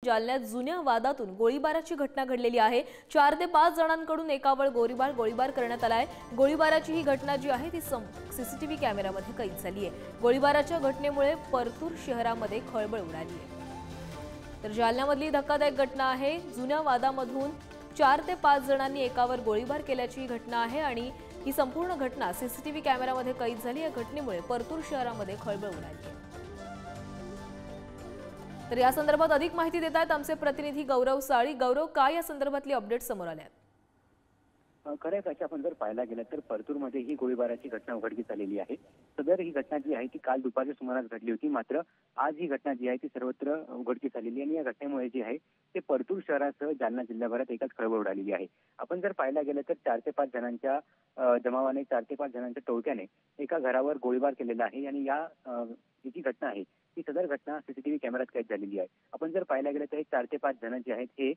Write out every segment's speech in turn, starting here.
जालन्यात जुन्या वादातून गोळीबाराची घटना घडलेली आहे। 4 ते 5 जणांकडून एकावर गोळीबार करण्यात आलाय। गोळीबाराची ही घटना जी आहे ती सीसीटीव्ही कॅमेऱ्यामध्ये कैद झाली आहे। गोळीबाराच्या घटनेमुळे परतूर शहरामध्ये खळबळ उडाली आहे। तर जालन्यामधली धक्कादायक घटना आहे। जुन्या वादामधून 4 ते 5 जणांनी एकावर गोळीबार केल्याची घटना आहे आणि ही संपूर्ण घटना सीसीटीव्ही कॅमेऱ्यामध्ये कैद झाली। या घटनेमुळे परतूर शहरामध्ये खळबळ उडाली आहे। तर या संदर्भात अधिक माहिती देत आहेत आमचे प्रतिनिधी गौरव साळी। गौरव, काय या संदर्भातली अपडेट समोर आली आहेत? खरंच अशी आपण जर पाहायला गेलं तर परतूरमध्ये ही गोळीबाराची घटना उघडकीस आलेली आहे। सदर ही घटना जी आहे ती काल दुपारच्या सुमारास घडली होती, मात्र आज ही घटना जी आहे ती सर्वत्र उघडकीस आलेली आणि या घटनेमुळे जी आहे ते परतूर शहरासह जालना जिल्ह्याभरात एकाच खळबळ उडालेली आहे। आपण जर पाहायला गेलं तर 4 ते 5 जणांच्या जमावाने 4 ते 5 जणांच्या टोळक्याने एका घरावर गोळीबार केलेला आहे आणि या जी घटना आहे ती सदर घटना सीसीटीव्ही कॅमेऱ्यात कैद झालेली आहे। आपण जर पाहायला गेलं तर हे 4 ते 5 जण जे आहेत हे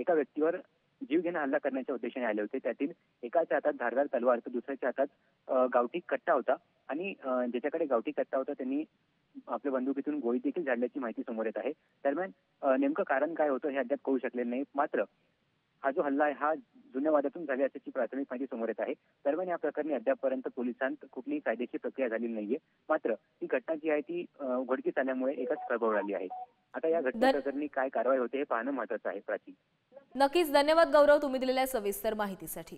एका व्यक्तीवर जीव घेणा हल्ला करण्याच्या उद्देशाने आले होते। त्यातील एकाच्या हातात धारदार तलवार तर दुसऱ्याच्या हातात गावठी कट्टा होता आणि ज्याच्याकडे गावठी कट्टा होता त्यांनी आपल्या बंदुकीतून गोळी देखील झाडल्याची माहिती समोर येत आहे। दरम्यान नेमकं कारण काय होतं हे अद्याप कळू शकलेलं नाही, मात्र हा जो हल्ला आहे हा जुन्या वादातून झाला असल्याची प्राथमिक माहिती समोर येत आहे। दरम्यान या प्रकरणी अद्यापपर्यंत पोलिसांत कुठलीही कायदेशीर प्रक्रिया झालेली नाहीये, मात्र ही घटना जी आहे ती उघडकीस आल्यामुळे एकाच खळबळ उडाली आहे। आता या घटनेप्रकरणी काय कारवाई होते हे पाहणं महत्त्वाचं आहे। प्राची, नक्कीच धन्यवाद गौरव, तुम्ही दिलेल्या सविस्तर माहितीसाठी।